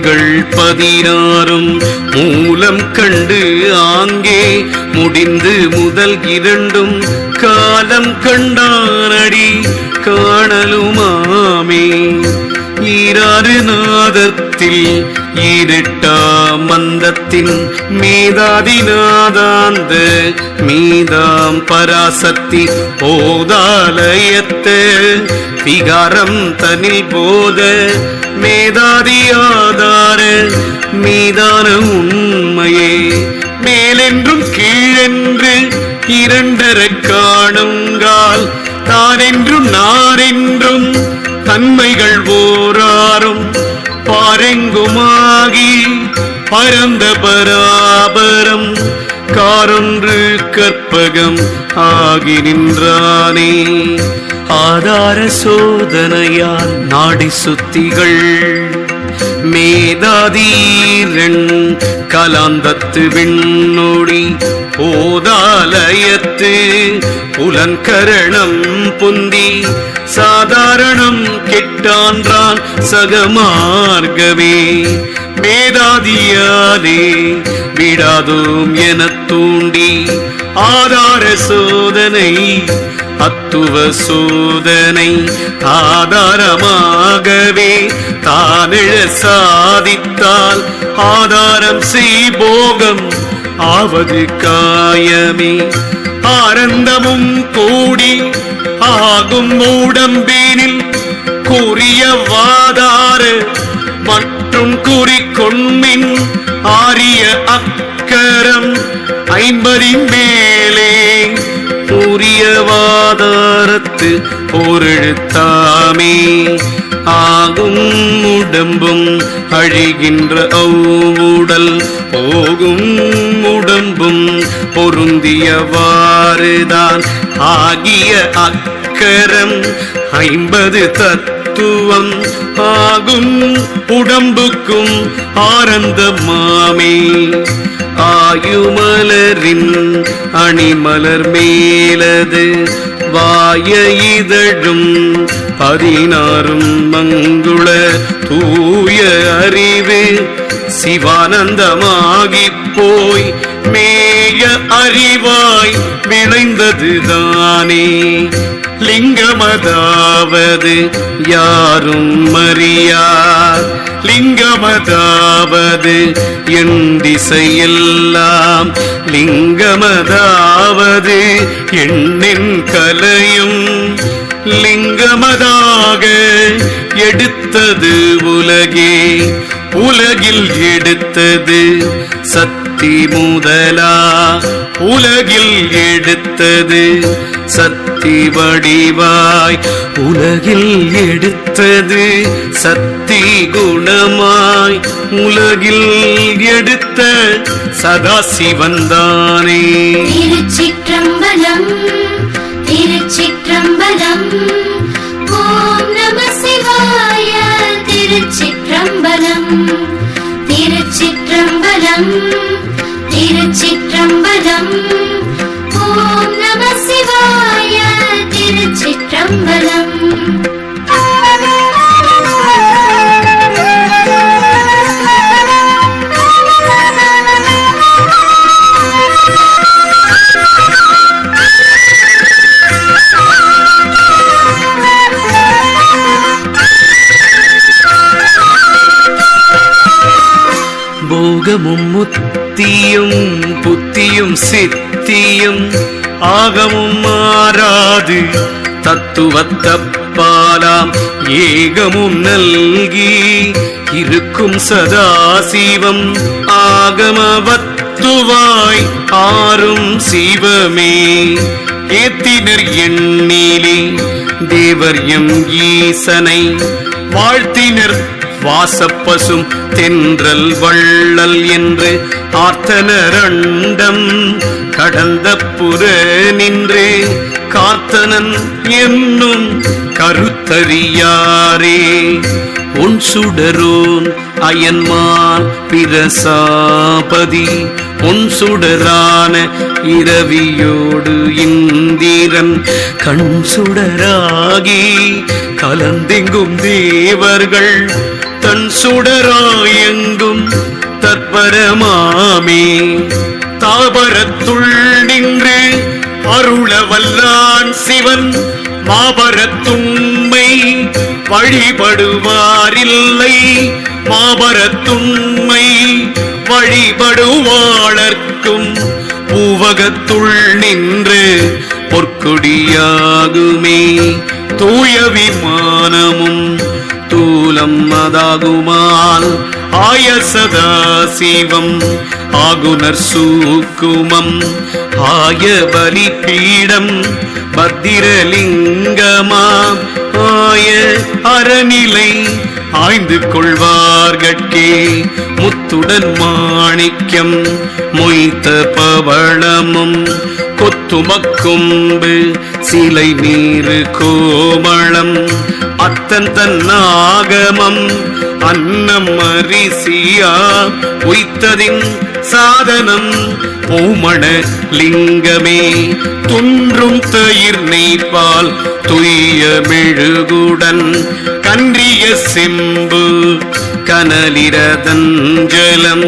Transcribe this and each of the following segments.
மொழிகள் 16 மூலம் கண்டு ஆங்கே முடிந்து முதல் 2 காலம் கண்டானடி காணலுமாமே. ஈராறு நாதத்தில் ஈரிட்டாம் மந்தத்தின் மீதாதிநாதாந்த மீதாம் பராசக்தி போதாலயத்த விகாரம் தனில் போத மேதாதி ஆதார மீதான உண்மையே. மேலென்றும் கீழென்று இரண்டர காணுங்கால் தானென்றும் நானென்றும் தன்மைகள் ஓராறும் பாரெங்குமாகி பரந்த பராபரம் காரொன்று கற்பகம் ஆகி நின்றானே. ஆதார சோதனையால் நாடி சுத்திகள் மேதாதீரன் கலாந்தத்து விண்ணோடி போதாலயத்து புலன்கரணம் பொந்தி சாதாரணம் கெட்டான்றான் சகமார்கவே. மேதாதியாலே விடாதோம் என தூண்டி ஆதார சோதனை அத்துவ சோதனை ஆதாரமாகவே தானிழ சாதித்தால் ஆதாரம் செய்போகம் ஆவது காயமே. ஆனந்தமும் கூடி ஆகும் உடம்பினில் கூறிய வாதார மற்றும் குறிக்கொண்மின் ஆரிய அக்கரம் 50 மேலே கூறிய வாதாரத்து ஓரெழுத்தாமே. ஆகும் உடம்பும் அழிகின்ற அவ்வுடல் போகும் உடம்பும் பொருந்தியவாறுதான் ஆகிய அக்கரம் 50 தத்துவம் ஆகும் உடம்புக்கும் ஆனந்தமாமே. ஆயுமலரின் அணிமலர் மேலது வாய இதழும் 16 மங்குள தூய அறிவு சிவானந்தமாகி போய் மேய அறிவாய் விளைந்ததுதானே. லிங்கமதாவது யாரும் அறியார் லிங்கமதாவது என் திசையெல்லாம் லிங்கமதாவது எண்ணின் கலையும் லிங்கமதாக எடுத்தது உலகே. உலகில் எடுத்தது சக்தி முதலா உலகில் எடுத்தது சக்தி வடிவாய் உலகில் எடுத்தது சக்தி குணமாய் உலகில் எடுத்த சதாசிவந்தானே. திருச்சிற்றம்பலம் திருச்சிற்றம்பலம் ஓம் நம சிவாய. திருச்சிற்றம்பலம் திருச்சிற்றம்பலம் திருச்சிற்றம்பலம் ஓம் நம சிவாய. திருச்சிற்றம்பலம் போகமும் முத்தியும் புத்தியும் சித்தியும் ஆகமும் மாறாது தத்துவத்தப்பாலாம் ஏகமும் நல்கி இருக்கும் சதாசிவம் ஆகமவத்துவாய் ஆறும் சிவமே. ஏத்தினர் எண்ணிலே தேவர் எம் ஈசனை வாழ்த்தினர் வாசப்பசும் தென்றல் வள்ளல் என்று ஆர்த்தனரண்டம் கடந்த புற நின்று காத்தனன் என்னும் கருத்தறியாரே. உன் சுடரோன் அயன்மான் பிரசாபதி உன் சுடரான இரவியோடு இந்திரன் கண் சுடராகி கலந்தெங்கும் தேவர்கள் தன் சுடராயெங்கும் தற்பரமாமே தாபரத்துள் நின்று அருள வல்லான் சிவன் மாபரத்துண்மை வழிபடுவாரில்லை மாபரத்துண்மை வழிபடுவாளர்க்கும் பூவகத்துள் நின்று பொற்கொடியாகுமே தூய விமானமும் தூலம் அதாகுமால் ஆய சதா சிவம் ஆகுனர் சூக்குமம் ஆய பலிபீடம் பத்திரலிங்கமா ஆய அறநிலை ஆய்ந்து கொள்வார்கட்கே முத்துடன் மாணிக்கம் மொய்த்த பவளமும் கொத்துமக்கொம்பு சிலை நீரு கோமளம் அத்தன் தன்னாகமம் அன்னம் அரிசியா உய்த்ததின் சாதனம் பூமண லிங்கமே துன்றும் தயிர் நெய்பால் துய்ய மெழுகுடன் கன்றிய செம்பு கனலிரதஞ்சலம்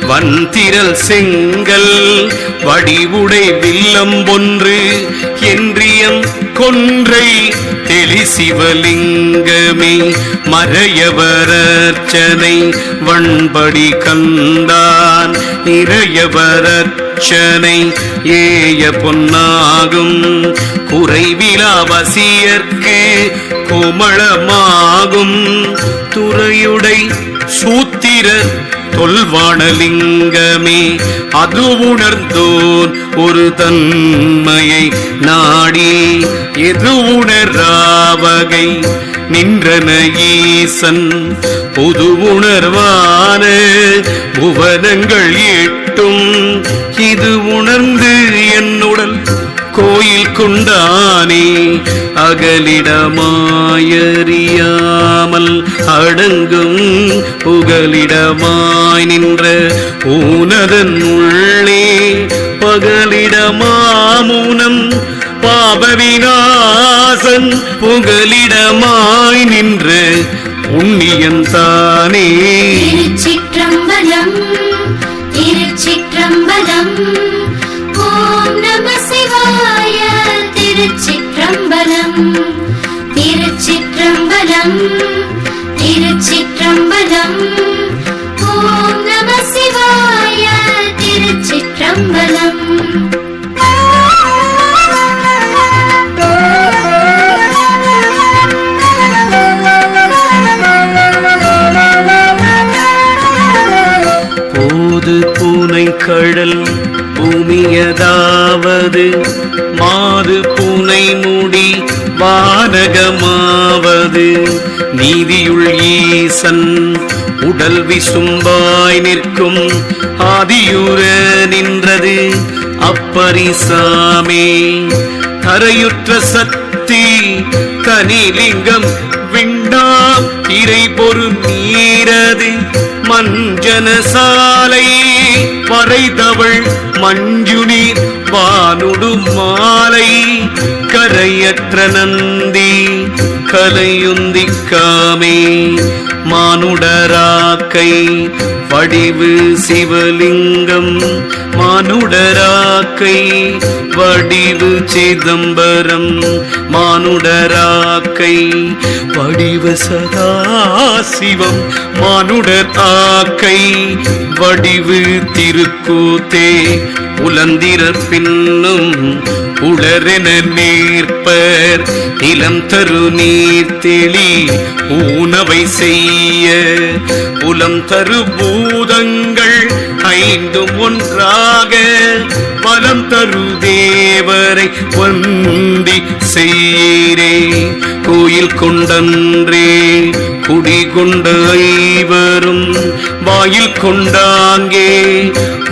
வந்திரல் செங்கல் வடிவுடை வில்லம் ஒன்று என்றியம் கொன்றை தெளி சிவலிங்கமே மறையவரர்ச்சனை வண்படி கண்டான் இறையவரர்ச்சனை ஏய பொன்னாகும் குறைவிலாவசியர்க்கு கோமளமாகும் துறையுடை சூத்திரர் தொல்வாணலிங்கமே அது உணர்ந்தோன் ஒரு தன்மையை நாடி எது உணராவகை நின்றன ஈசன் பொது உணர்வான புவனங்கள் எட்டும் இது உணர்ந்து என்னுடல் கோயில் கொண்டானே அகலிடமாயறியாமல் அடங்கும் புகலிடமாய் நின்ற ஊனதன் உள்ளே பகலிடமாமுனம் பாபவிநாசன் புகலிடமாய் நின்ற புண்ணியந்தானே திருச்சிற்றம்பலம் திருச்சிற்றம்பலம் ஓம் நம சிவாய திருச்சிற்றம்பலம் திருச்சிற்றம்பலம் திருச்சிற்றம்பலம் ஓம் நம சிவாய திருச்சிற்றம்பலம் போது பூனை கடல் பூமியதாவது மாது பூனை முடி வானகமாவது நீதியுள் ஈசன் உடல் விசும்பாய் நிற்கும் ஆதியுற நின்றது அப்பரிசாமே தரையுற்ற சக்தி தனிலிங்கம் விண்டாம் இறை பொரு நீரது மஞ்சன சாலை வரைதவள் மஞ்சுநீர் வானுடு மாலை கரையற்ற நந்தி கலையுந்திக்காமே மானுடராக்கை வடிவு சிவலிங்கம் மானுடராக்கை வடிவு சிதம்பரம் மானுடராக்கை வடிவு சதாசிவம் மானுடர் ஆக்கை வடிவு திருக்கூத்தே உலந்திரர் பின்னும் உளரென நீர்ப்பர் இளம் தரு நீர் தெளி ஊனவை செய்ய புலம் தரு பூதங்கள் ஐந்தும் ஒன்றாக பலம் தரு தேவரை வந்தி செய்யரே கோயில் கொண்டன்றே குடி கொண்ட ஐவரும் வாயில் கொண்டாங்கே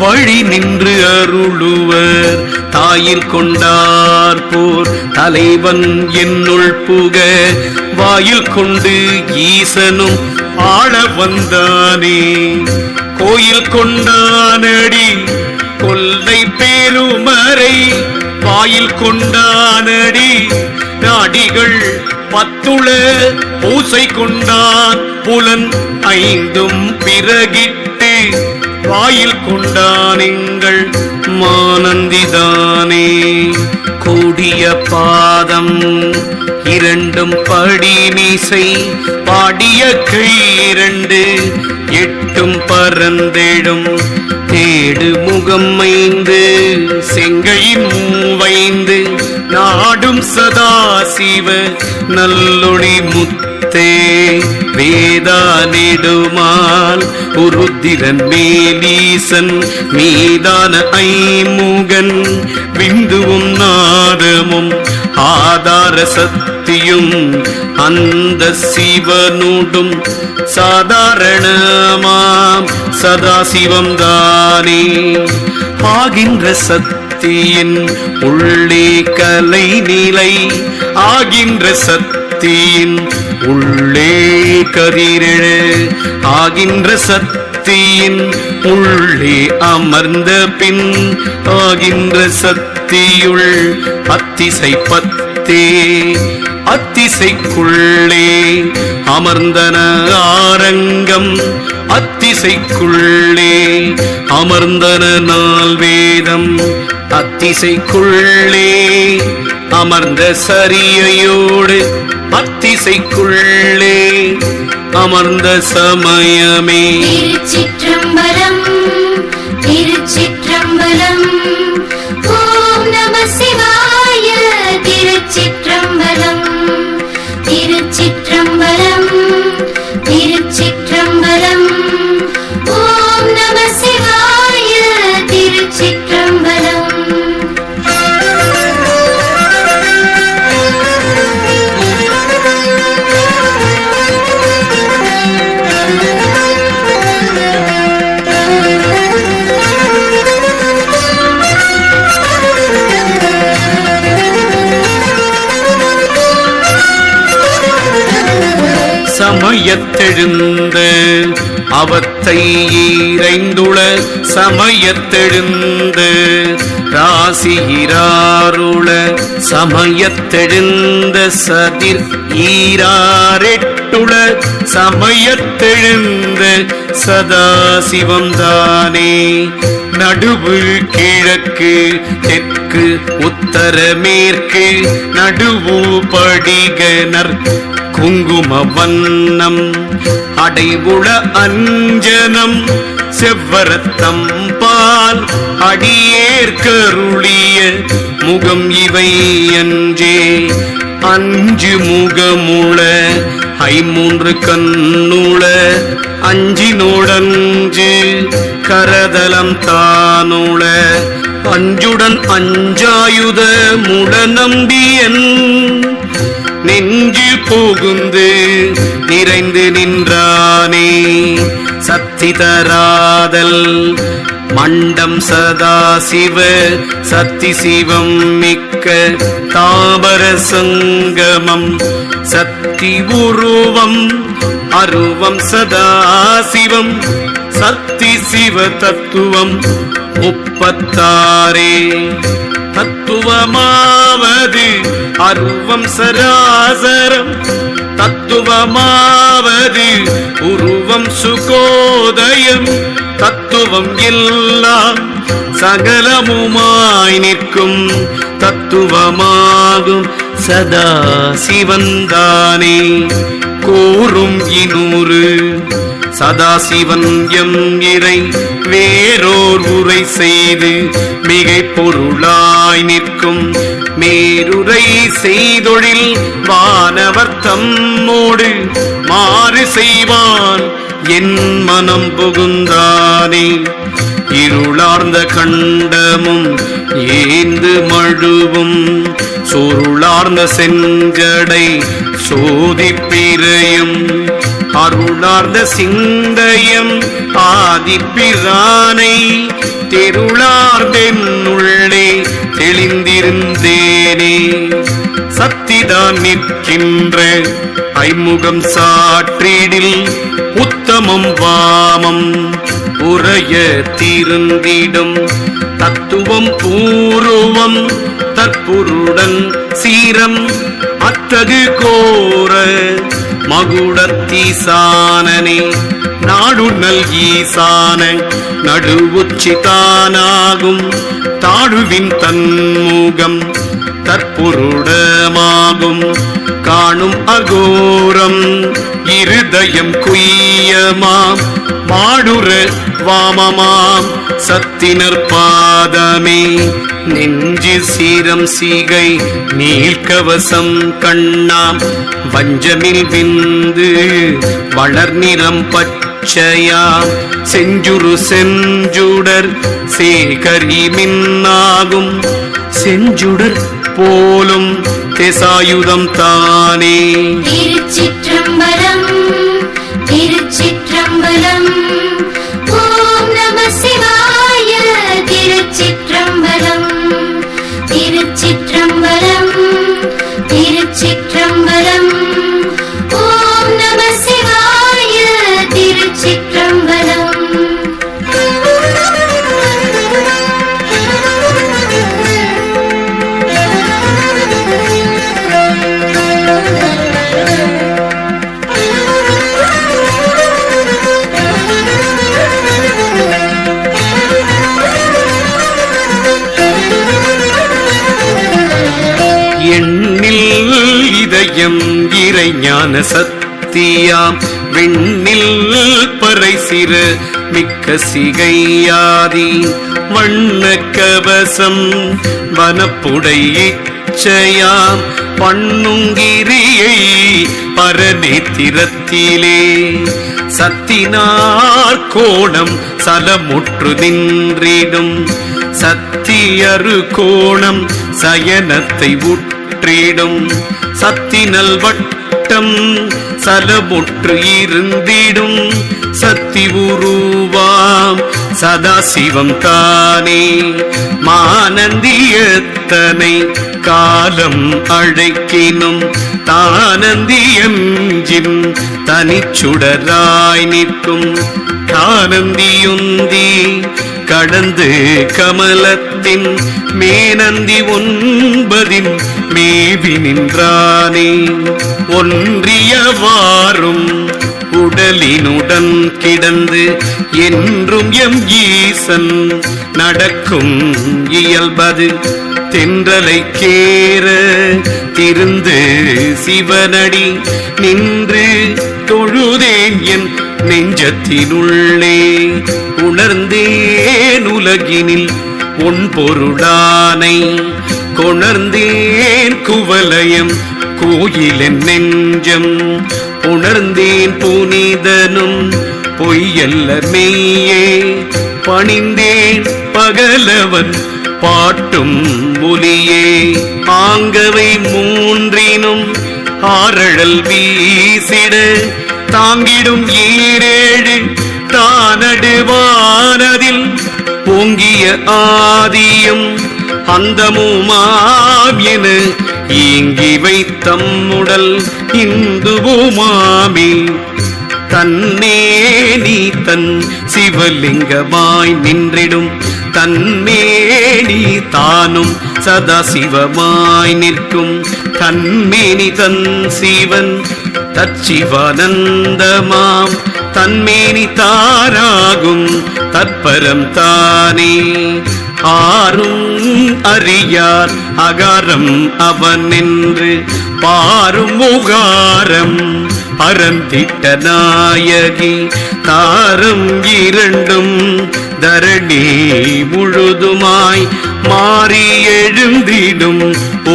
வழி நின்று அருளுவர் தாயில் கொண்டார் போர் தலைவன் என்னுள் புக வாயில் கொண்டு ஈசனும் ஆள வந்தானே கோயில் கொண்டானடி கொல்லை பெருமறை வாயில் கொண்டானடி நாடிகள் பத்துள பூசை கொண்டான் புலன் ஐந்தும் பிறகிட்டு வாயில் கொண்டான் எங்கள் மானந்திதானே. கூடிய பாதம் இரண்டும் படிமிசை பாடிய கை இரண்டு எட்டும் பரந்தெழும் தேடு முகம் ஐந்து செங்கையின் மூவைந்து நாடும் சதாசிவ நல்லொளி முத்தே. வேதா நெடுமால் உருத்திரன் மேலீசன் மீதான ஐமுகன் விந்துவும் நாதமும் ஆதார சக்தியும் அந்த சிவனுடும் சாதாரணமாம் சதாசிவம் தானே. ஆகின்ற சக்தியின் உள்ளே கலை நிலை ஆகின்ற சக்தியின் உள்ளே கதிரெழு ஆகின்ற சக்தியின் உள்ளே அமர்ந்த பின் ஆகின்ற சக்தியுள் அத்திசை பத்தே. அத்திசைக்குள்ளே அமர்ந்தன ஆரங்கம் அத்திசைக்குள்ளே அமர்ந்தன நால் வேதம். அத்திசைக்குள்ளே அமர்ந்த சரியையோடு அத்திசைக்குள்ளே அமர்ந்த சமயமே. திருச்சிற்றம்பலம் திருச்சிற்றம்பலம் ஓம் நம சிவாய. திருச்சிற்றம்பலம் திருச்சிற்றம்பலம் திருச்சிற்றம்பலம் ஓம் நம சிவாய. திருச்சிற்றம்பலம். சமயத்தெழுந்த அவத்தை ஈரைந்துள சமயத்தெழுந்த ராசியிராருள சமயத்தெழுந்த சதிர் ஈராரெட்டுள சமயத்தெழுந்த சதாசிவம் தானே. நடுவு கிழக்கு தெற்கு உத்தர மேற்கு நடுவு படிகனர் குங்கும வண்ணம் அடைவுள அஞ்சனம் செவ்வரத்தம் பால் அடியேற்கருளிய முகம் இவை அன்றே. அஞ்சு முகமுள ஐமூன்று கண்ணுள அஞ்சினோடஞ்சு கரதலம் தானுள அஞ்சுடன் அஞ்சாயுத முள நம்பியன் நெஞ்சு புகுந்து நிறைந்து நின்றானே. சக்தி தராதல் மண்டம் சதாசிவ சக்தி சிவம் மிக்க தாபர சங்கமம் சக்தி உருவம் அருவம் சதாசிவம் சக்தி சிவ தத்துவம் முப்பத்தாரே. தத்துவமாவது அருவம் சராசரம் தத்துவமாவது உருவம் சுகோதயம் தத்துவம் எல்லாம் சகலமுமாய் நிற்கும் தத்துவமாகும் சதா சிவந்தானே. கூறும் இனூறு சதாசிவன் எம் இறை வேறோர் உரை செய்து மிகை பொருளாய் நிற்கும் மேருரை செய்தொழில் வானவர் தம்மோடு மாறு செய்வான் என் மனம் புகுந்தானே. இருளார்ந்த கண்டமும் ஏந்து மழுவும் சொருளார்ந்த செஞ்சடை சோதிப்பிரையும் அருளார்ந்த சிந்தையம் ஆதிப்பிரானை தெருளார்ந்தென்னுள்ளே தெளிந்திருந்தேனே. சக்திதான் நிற்கின்ற ஐமுகம் சாற்றிடில் உத்தமம் வாமம் உரைய திருந்திடும் தத்துவம் பூர்வம் தற்புருடன் சீரம் அத்தகு கோர மகுடத்தீசானனே நாடுநல் ஈசான நடுவுச்சி தானாகும் தாடுவின் தன்முகம் தற்பொருடமாகும் காணும் அகோரம் இருதயம் குய்யமாம் மாடுற வாமமாம் சத்தினர் பாதமே நெஞ்சு சீரம் சீகை நீல்கவசம் கண்ணாம் வஞ்சமில் விந்து வளர்நிறம் பச்சையாம் செஞ்சுரு செஞ்சுடர் சேகரி மின்னாகும் செஞ்சுடர் போலும் திசாயுதம் தானே. திருச்சிற்றம்பலம் திருச்சிற்றம்பலம் ஓம் நம சிவாய. திருச்சிற்றம்பலம் திருச்சிற்றம்பலம் திருச்சிற்றம்பலம் ஓம் நம சிவாய. திருச்சிற்றம்பலம் எண்ணில் இதயம் இறைஞான சத்தியாம் வெண்ணில் பறை சிற மிக்க சிகையாதி வண்ண கவசம் வனப்புடை இச்சையாம் பண்ணுங்கிரியை பரநேத்திரத்திலே சத்தினார் கோணம் சலமுற்று நின்றிடும் சத்தியரு கோணம் சயனத்தை உற்றிடும் சத்தினல் வட்டம் சலமுற்று இருந்திடும் சத்தி உருவாம் சதாசிவம் தானே மானந்தியத்தனை காலம் அழைக்கினும் தானந்தியஞ்சின் தனிச்சுடராய் நிற்கும் தானந்தியுந்தி கடந்து கமலத்தின் மேனந்தி ஒன்பதின் மேவி நின்றானே ஒன்றியவாறும் உடலினுடன் கிடந்து என்றும் எம் ஈசன் நடக்கும் இயல்பது தென்றலை கேற திருந்து சிவனடி நின்று தொழுதேன் என் நெஞ்சத்தினுள்ளே உணர்ந்தேன் உலகினில் பொன்பொருளானை கொணர்ந்தேன் குவலயம் கோயிலென் நெஞ்சம் உணர்ந்தேன் புனிதனும் பொய்யல்ல மெய்யே பணிந்தேன் பகலவன் பாட்டும் ஒலியே ஆங்கவை மூன்றினும் ஆரழல் வீசிட தாங்கிடும் ஈரேழு தானடுவானதில் ஓங்கிய ஆதியும் அந்தமுமாம் என ஈங்கி வைத்தம்முடல் இந்துவுமாமே தன்னே நீ தன் சிவலிங்கமாய் நின்றிடும் தன்னே நீ தானும் சதாசிவமாய் நிற்கும் தன்மேனி தன் சிவன் தச்சிவானந்தமாம் தன்மேனி தாராகும் தற்பரம் தானே ஆரும் அறியார் அகாரம் அவன் என்று பாரும் உகாரம் பரந்திட்ட நாயகி தாரம் இரண்டும் தரணி முழுதுமாய் மாறி எழுந்திடும்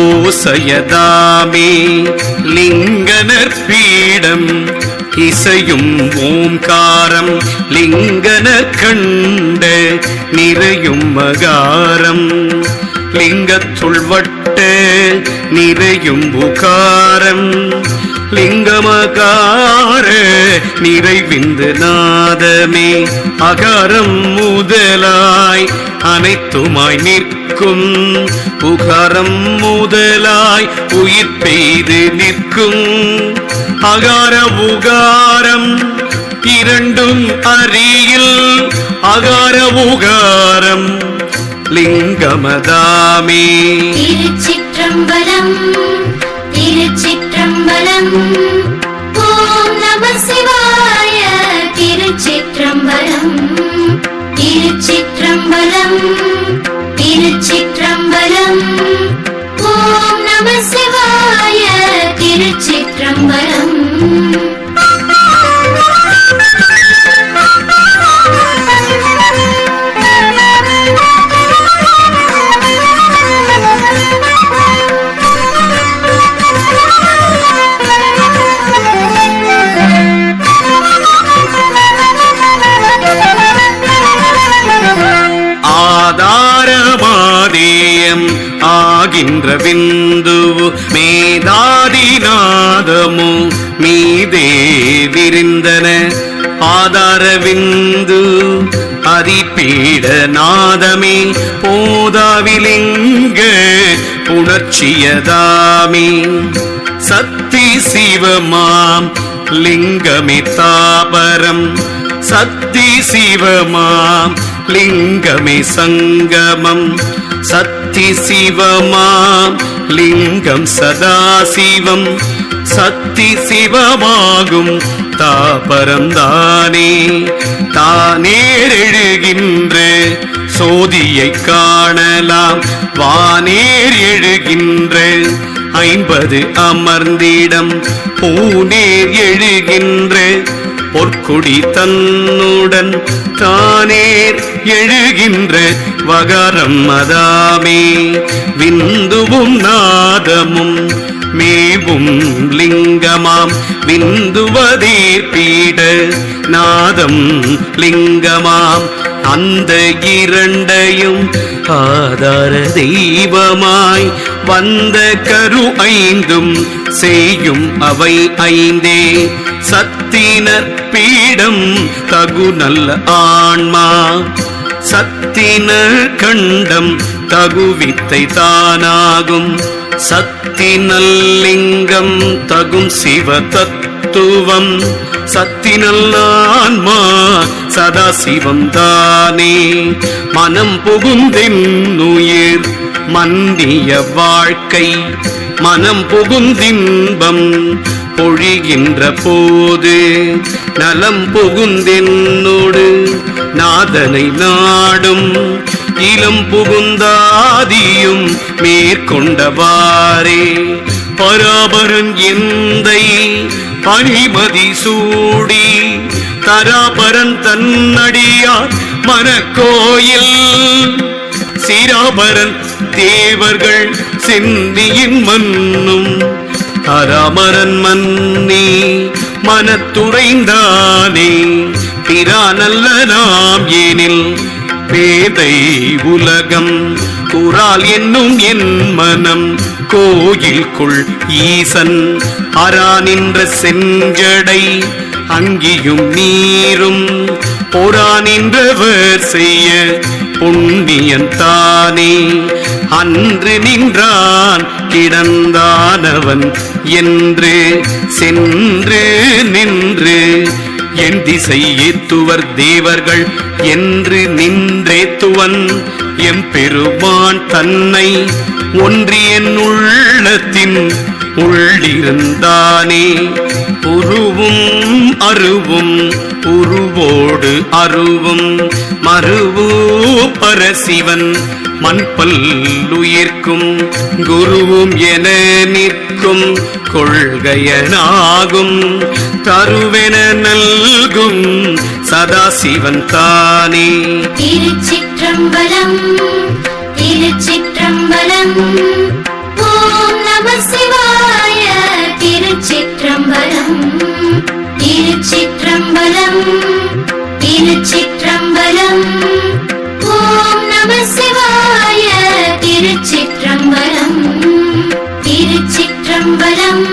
ஓசையதாமே லிங்கனர் பீடம் இசையும் ஓம்காரம் லிங்கனர் கண்ட நிறையும் மகாரம் லிங்கத்துள் வட்ட நிறையும் உகாரம் லிங்கமகார நிறைவிந்து நாதமே அகாரம் முதலாய் அனைத்துமாய் நிற்கும் உகாரம் முதலாய் உயிர் பெய்து நிற்கும் அகார உகாரம் இரண்டும் அரியில் அகார உகாரம் லிங்கமதாமே. திருச்சிற்றம்பலம் திருச்சிற்றம்பலம். ஓம் நம சிவாய. திருச்சிற்றம்பலம். திருச்சிற்றம்பலம். திருச்சிற்றம்பலம். ஓம் நம சிவாய. திருச்சிற்றம்பலம். ஆதாரமாதேயம் ஆகின்ற விந்துவு மேதாதிநாதமு மீதே விரிந்தன ஆதார விந்து அதிபீட நாதமே போதாவிலிங்க புணர்ச்சியதாமே சத்தி சிவமாம் லிங்கமே தாபரம் சத்தி சிவமாம் லிங்கமே சங்கமம் சத்தி சிவமாம் லிங்கம் சதாசிவம் சத்தி சிவமாகும் தாபரந்தானே தானேரெழுகின்ற சோதியை காணலாம் வானேர் எழுகின்ற 50 அமர்ந்திடம் பூனேர் எழுகின்ற பொற்குடி தன்னுடன் தானேர் எழுகின்ற வகரம் அதாமே விந்துவும் நாதமும் மேவும் லிங்கமாம் விந்துவதே பீட நாதம் லிங்கமாம் அந்த இரண்டையும் ஆதார தெய்வமாய் வந்த கரு 5 செய்யும் அவை 5 சத்தினர் பீடம் தகு நல்ல ஆன்மா சத்தினர் கண்டம் தகு வித்தை தானாகும் சத்தினல் லிங்கம் தகும் சிவ தத்துவம் சத்தினல் ஆன்மா சதா சிவம் தானே மனம் புகுந்தென்னுயிர் மன்னிய வாழ்க்கை மனம் புகுந்தின்பம் பொழிகின்ற போது நலம் புகுந்தென்னோடு நாதனை நாடும் இளம் புகுந்தாதியும் மேற்கொண்டவாறே பராபரன் எந்தை பனிமதி சூடி தராபரன் தன்னடியார் மனக்கோயில் சிராபரன் தேவர்கள் சென்னியின் மன்னும் அராமரன் மன்னி மனத்துறைந்தானே பிரானல்ல நாம் ஏனில் பேதை உலகம் குரால் என்னும் என் மனம் கோயில்குள் ஈசன் அரா நின்ற செஞ்சடை அங்கியும் நீரும் பொறா நின்றவர் செய்ய புண்ணியன் தானே அன்று நின்றான் கிடந்தானவன் என்று சென்று நின்று என் திசை ஏத்துவர் தேவர்கள் என்று நின்றேத்துவன் எம்பெருமான் தன்னை ஒன்றி என் உள்ளத்தின் உள்ளிருந்தானே உருவும் அருவும் உருவோடு அருவும் மருவு பரசிவன் மண்பல்லுயிர்க்கும் குருவும் என நிற்கும் கொள்கையனாகும் தருவென நல்கும் சதாசிவன் தானே. திருச்சிற்றம்பலம். திருச்சிற்றம்பலம். ஓம் நம சிவாய. திருச்சிற்றம்பலம். திருச்சிற்றம்பலம். திருச்சிற்றம்பலம். ஓம் நம சிவாய. திருச்சிற்றம்பலம். திருச்சிற்றம்பலம்.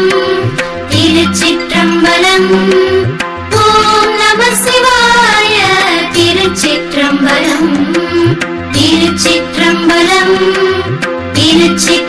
திருச்சிற்றம்பலம். ஓம் நம சிவாய. திருச்சிற்றம்பலம். திருச்சிற்றம்பலம். திருச்சிற்றம்பலம்.